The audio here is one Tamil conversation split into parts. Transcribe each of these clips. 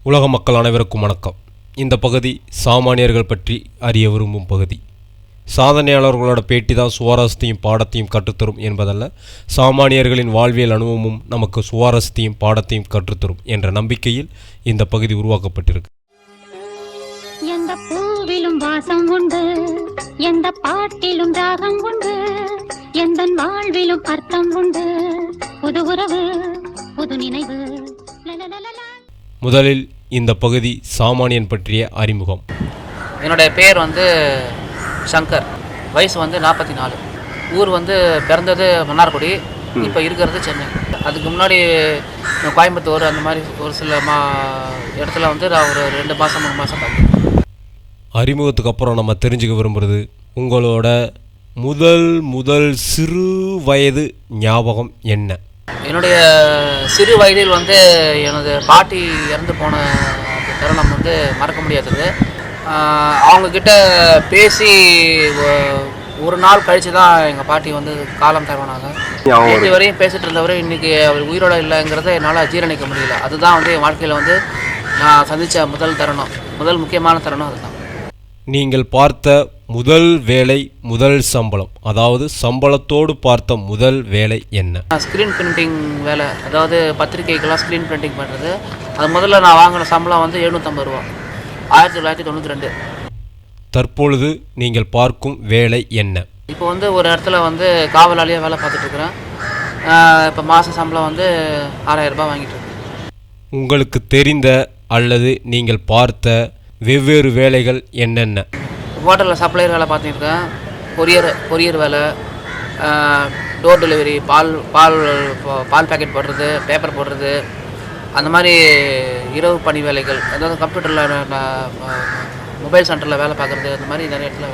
உலக மக்கள் அனைவருக்கும் வணக்கம். இந்த பகுதி சாமானியர்கள் பற்றி அறிய விரும்பும் பகுதி. சாதனையாளர்களோட பேட்டி தான் சுவாரஸ்யத்தையும் பாடத்தையும் கற்றுத்தரும் என்பதல்ல, சாமானியர்களின் வாழ்வியல் அனுபவமும் நமக்கு சுவாரஸ்யத்தையும் பாடத்தையும் கற்றுத்தரும் என்ற நம்பிக்கையில் இந்த பகுதி உருவாக்கப்பட்டிருக்கு. எந்த பூவிலும் வாசம் உண்டு, எந்த பாட்டிலும் ராகம் உண்டு, எந்த வாழ்விலும் அர்த்தம் உண்டு, புது உறவு புது நினைவு. முதலில் இந்த பகுதி சாமானியன் பற்றிய அறிமுகம். என்னுடைய பேர் சங்கர். வயசு 44. ஊர் பிறந்தது மன்னார்குடி, இப்போ இருக்கிறது சென்னை. அதுக்கு முன்னாடி கோயம்புத்தூர் அந்த மாதிரி ஒரு சில இடத்துல நான் ஒரு 2 மாதம் 3 மாதம் பார்த்தேன். அறிமுகத்துக்கு அப்புறம் நம்ம தெரிஞ்சுக்க விரும்புகிறது உங்களோட முதல் சிறு வயது ஞாபகம் என்ன? என்னுடைய சிறு வயதில் எனது பாட்டி இறந்து போன தருணம் மறக்க முடியாதது. அவங்கக்கிட்ட பேசி ஒரு நாள் கழித்து தான் எங்கள் பாட்டி காலம் தருவனாங்க. நேற்று வரையும் பேசிகிட்டு இருந்தவர் இன்றைக்கி அவர் உயிரோடு இல்லைங்கிறத என்னால் ஜீரணிக்க முடியல. அதுதான் என் வாழ்க்கையில் நான் சந்தித்த முதல் முக்கியமான தருணம் அதுதான். நீங்கள் பார்த்த முதல் வேலை, முதல் சம்பளம், அதாவது சம்பளத்தோடு பார்த்த முதல் வேலை என்ன? ஸ்க்ரீன் பிரிண்டிங் வேலை, அதாவது பத்திரிகைக்கெல்லாம் ஸ்க்ரீன் பிரிண்டிங் பண்ணுறது. அது முதல்ல நான் வாங்கின சம்பளம் 750 ரூபா, 1992. தற்பொழுது நீங்கள் பார்க்கும் வேலை என்ன? இப்போ ஒரு இடத்துல காவலாளியாக வேலை பார்த்துட்ருக்குறேன். இப்போ மாத சம்பளம் 6000 ரூபாய் வாங்கிட்டு இருக்கேன். உங்களுக்கு தெரிந்த அல்லது நீங்கள் பார்த்த வெவ்வேறு வேலைகள் என்னென்ன? ஹோட்டலில் சப்ளையர் வேலை பார்த்துருக்கேன். கொரியர் வேலை, டோர் டெலிவரி, பால் பேக்கெட் போடுறது, பேப்பர் போடுறது, அந்த மாதிரி இரவு பணி வேலைகள். அதாவது கம்ப்யூட்டரில் மொபைல் சென்டரில் வேலை பார்க்குறது, அந்த மாதிரி நிறைய இடத்துல.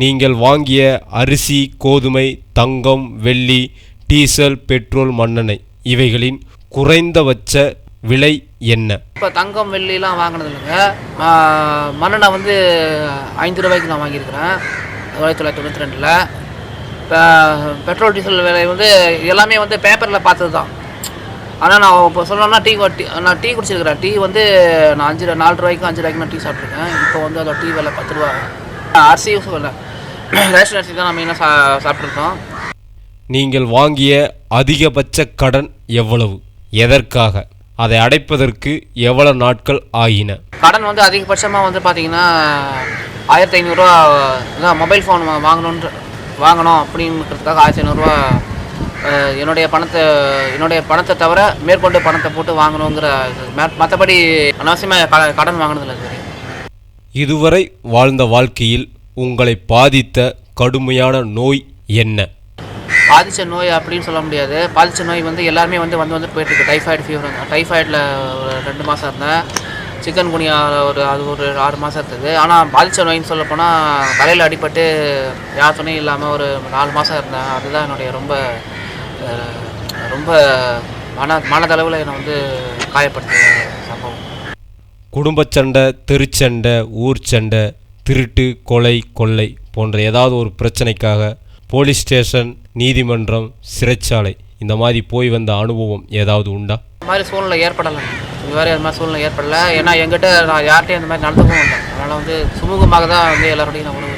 நீங்கள் வாங்கிய அரிசி, கோதுமை, தங்கம், வெள்ளி, டீசல், பெட்ரோல், மண்ணெண்ணெய் இவைகளின் குறைந்தபட்ச விலை என்ன? இப்போ தங்கம் வெள்ளிலாம் வாங்கினது இல்லைங்க. மண்ணெண்ணெய் 5 ரூபாய்க்கு நான் வாங்கியிருக்கிறேன் 1992. இப்போ பெட்ரோல் டீசல் விலை எல்லாமே பேப்பரில் பார்த்தது தான். ஆனால் நான் இப்போ சொல்லணும்னா நான் டீ குடிச்சிருக்கிறேன். டீ நான் 4 ரூபாய்க்கு 5 ரூபாய்க்கு நான் டீ சாப்பிட்ருக்கேன். இப்போ அதோட டீ விலை 10 ரூபா. அரிசியும் சொல்லலை, ரேஷன் அரிசி தான் நான் மெயினாக சாப்பிட்ருக்கோம். நீங்கள் வாங்கிய அதிகபட்ச கடன் எவ்வளவு? எதற்காக? அதை அடைப்பதற்கு எவ்வளவு நாட்கள் ஆகின? கடன் அதிகபட்சமாக பார்த்தீங்கன்னா 1500 ரூபா தான். மொபைல் ஃபோன் வாங்கணும் அப்படின்றதுக்காக 1500 ரூபா என்னுடைய பணத்தை தவிர மேற்கொண்டு பணத்தை போட்டு வாங்கணுங்கிற, மற்றபடி அனாவசியமாக கடன் வாங்கினதில்லை. சரி, இதுவரை வாழ்ந்த வாழ்க்கையில் உங்களை பாதித்த கடுமையான நோய் என்ன? பாதித்த நோய் அப்படின்னு சொல்ல முடியாது. பாதித்த நோய் எல்லாருமே வந்து போயிட்டுருக்கு. டைஃபாய்டு ஃபீவர், டைஃபாய்டில் ஒரு 2 மாதம் இருந்தேன். சிக்கன் குனியா ஒரு 6 மாதம் இருந்தது. ஆனால் பாதித்த நோயின்னு சொல்லப்போனால் தலையில் அடிபட்டு யார் துணையும் இல்லாமல் ஒரு 4 மாதம் இருந்தேன். அதுதான் என்னுடைய ரொம்ப மனதளவில் என்னை காயப்படுத்திய சம்பவம். குடும்ப சண்டை, தெருச்சண்டை, ஊர் சண்டை, திருட்டு, கொலை, கொள்ளை போன்ற ஏதாவது ஒரு பிரச்சனைக்காக போலீஸ் ஸ்டேஷன், நீதிமன்றம், சிறைச்சாலை இந்த மாதிரி போய் வந்த அனுபவம் ஏதாவது உண்டா? இந்த மாதிரி சூழ்நிலை ஏற்படலை. இதுவரை அது மாதிரி சூழ்நிலை ஏற்படலை. ஏன்னா என்கிட்ட நான் யார்கிட்டையும் அந்த மாதிரி நடந்துக்கவும் இல்லை. அதனால் சுமூகமாக தான் எல்லாரோடையும் நான் உணவு.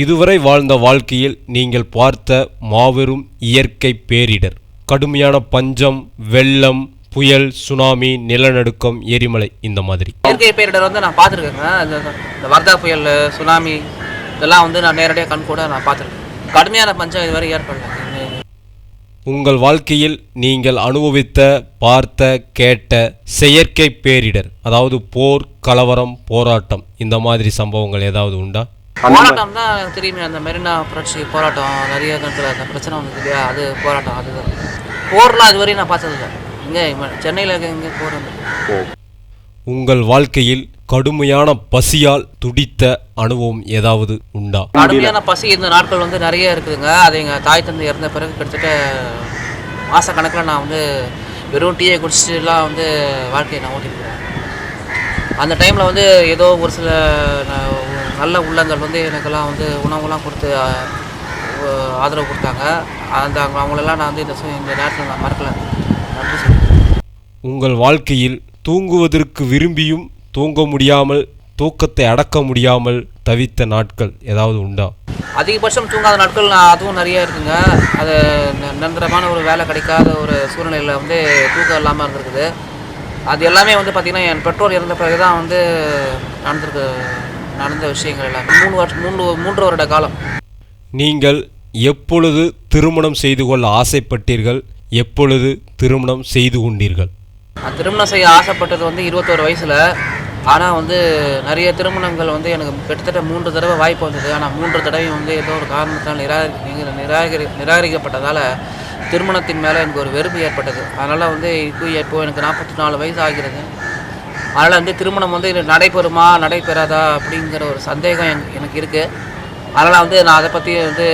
இதுவரை வாழ்ந்த வாழ்க்கையில் நீங்கள் பார்த்த மாபெரும் இயற்கை பேரிடர், கடுமையான பஞ்சம், வெள்ளம், புயல், சுனாமி, நிலநடுக்கம், எரிமலை இந்த மாதிரி இயற்கை பேரிடர் நான் பார்த்துருக்கேங்க. இந்த வர்தா புயல், சுனாமி இதெல்லாம் நான் நேரடியாக கண் கூட நான் பார்த்துருக்கேன். கடுமையான பஞ்சம் இதுவரை ஏற்படல. உங்கள் வாழ்க்கையில் நீங்கள் அனுபவித்த, பார்த்த, கேட்ட செயற்கை பேரிடர், அதாவது போர், கலவரம், போராட்டம் இந்த மாதிரி சம்பவங்கள் ஏதாவது உண்டா? போராட்டம் தான் தெரியுமே, அந்த மெரினா புரட்சி போராட்டம், நிறைய இடத்துல அந்த பிரச்சனை இல்லையா, அது போராட்டம். அதுதான் போர்லாம் அதுவரையும் நான் பார்த்ததில்லை. இங்கே சென்னையில் இங்கே போர். உங்கள் வாழ்க்கையில் கடுமையான பசியால் துடித்த அனுபவம் ஏதாவது உண்டா? கடுமையான பசி இந்த நாட்கள் நிறைய இருக்குதுங்க. அது எங்கள் தாய் தந்தை இறந்த பிறகு கிட்டத்தட்ட மாதக்கணக்கில் நான் வெறும் டீயை குடிச்சிட்டுலாம் வாழ்க்கையை நான் ஓட்டிருக்கேன். அந்த டைமில் ஏதோ ஒரு சில நல்ல உள்ளங்கள் எனக்கெல்லாம் உணவுலாம் கொடுத்து ஆதரவு கொடுத்தாங்க. அவங்களெல்லாம் நான் இந்த நேரத்தில் நான் மறக்கலை. நன்றி. உங்கள் வாழ்க்கையில் தூங்குவதற்கு விரும்பியும் தூங்க முடியாமல், தூக்கத்தை அடக்க முடியாமல் தவித்த நாட்கள் ஏதாவது உண்டா? அதிகபட்சம் தூங்காத நாட்கள் அதுவும் நிறைய இருக்குங்க. அது நிரந்தரமான ஒரு வேலை கிடைக்காத ஒரு சூழ்நிலையில் வந்து தூக்கம் இல்லாமல் இருந்திருக்குது. அது எல்லாமே வந்து பார்த்திங்கன்னா என் பெற்றோர் இறந்த பிறகு தான் வந்து நடந்த விஷயங்கள் எல்லாமே. 3 வருட காலம். நீங்கள் எப்பொழுது திருமணம் செய்து கொள்ள ஆசைப்பட்டீர்கள்? எப்பொழுது திருமணம் செய்து கொண்டீர்கள்? திருமணம் செய்ய ஆசைப்பட்டது வந்து 21 வயசில். ஆனால் வந்து நிறைய திருமணங்கள் வந்து எனக்கு கிட்டத்தட்ட 3 தடவை வாய்ப்பு வந்தது. ஆனால் 3 தடவையும் வந்து ஏதோ ஒரு காரணத்தால் நிராகரிக்கப்பட்டதால் திருமணத்தின் மேலே எனக்கு ஒரு வெறுப்பு ஏற்பட்டது. அதனால் வந்து இப்போ எனக்கு 44 வயசு ஆகிறது. அதனால் வந்து திருமணம் வந்து நடைபெறுமா நடைபெறாதா அப்படிங்கிற ஒரு சந்தேகம் எனக்கு இருக்குது. அதனால் வந்து நான் அதை பற்றி வந்து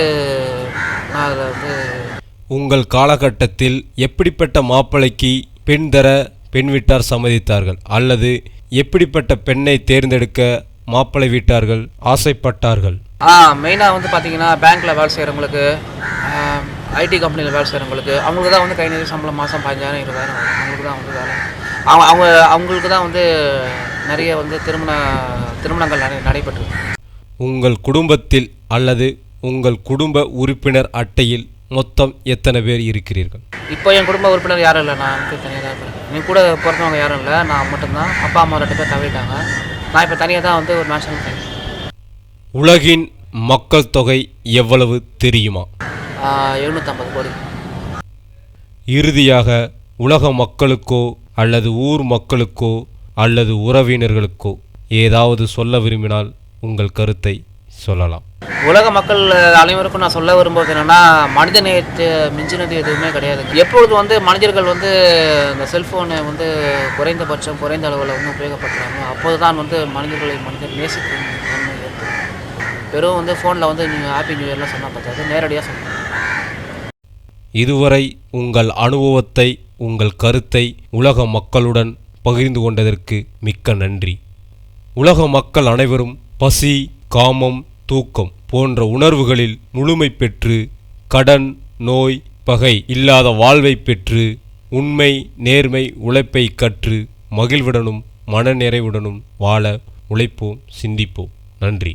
நான் அதை வந்து உங்கள் காலகட்டத்தில் எப்படிப்பட்ட மாப்பிள்ளைக்கு பெண் தர பெண் வீட்டார் சம்மதித்தார்கள்? அல்லது எப்படிப்பட்ட பெண்ணை தேர்ந்தெடுக்க மாப்பிள்ளை வீட்டார்கள் ஆசைப்பட்டார்கள்? மெயினாக வந்து பார்த்தீங்கன்னா பேங்க்கில் வேலை செய்கிறவங்களுக்கு, ஐடி கம்பெனியில் வேலை செய்கிறவங்களுக்கு, அவங்களுக்கு தான் வந்து கை நிறைய சம்பளம், மாதம் 15,000 20,000 அவங்களுக்கு தான் வந்து வேலை. அவங்களுக்கு தான் வந்து நிறைய வந்து திருமணங்கள் நடைபெற்றது. உங்கள் குடும்பத்தில் அல்லது உங்கள் குடும்ப உறுப்பினர் அட்டையில் மொத்தம் எத்தனை பேர் இருக்கிறீர்கள்? இப்போ என் குடும்ப உறுப்பினர் யாரும் இல்லை. நான் வந்து தனியாக தான் இருக்கிறேன். நீ கூட பிறந்தவங்க யாரும் இல்லை. நான் மட்டும்தான். அப்பா அம்மா 2 பேர் தவிட்டாங்க. நான் இப்போ தனியாக தான் வந்து ஒரு நேஷனல். உலகின் மக்கள் தொகை எவ்வளவு தெரியுமா? 750 கோடி. இறுதியாக உலக மக்களுக்கோ அல்லது ஊர் மக்களுக்கோ அல்லது உறவினர்களுக்கோ ஏதாவது சொல்ல விரும்பினால் உங்கள் கருத்தை சொல்லலாம். உலக மக்கள் அனைவருக்கும் நான் சொல்ல வரும்போது என்னென்னா, மனித நேயத்தை மிஞ்சினது எதுவுமே கிடையாது. எப்பொழுது வந்து மனிதர்கள் வந்து இந்த செல்ஃபோனை வந்து குறைந்த அளவில் வந்து உபயோகப்படுத்துகிறாங்க, அப்போது தான் வந்து மனிதர் நேசிக்கும் தன்மை ஏற்படும். வெறும் வந்து ஃபோனில் வந்து நீங்கள் ஹாப்பி நியூ இயர்லாம் சொன்னால் பார்த்தாது, நேரடியாக சொல்லணும். இதுவரை உங்கள் அனுபவத்தை, உங்கள் கருத்தை உலக மக்களுடன் பகிர்ந்து கொண்டதற்கு மிக்க நன்றி. உலக மக்கள் அனைவரும் பசி, காமம், தூக்கம் போன்ற உணர்வுகளில் முழுமை பெற்று, கடன், நோய், பகை இல்லாத வாழ்வை பெற்று, உண்மை, நேர்மை, உழைப்பை கற்று மகிழ்வுடனும் மனநிறைவுடனும் வாழ உழைப்போம், சிந்திப்போம். நன்றி.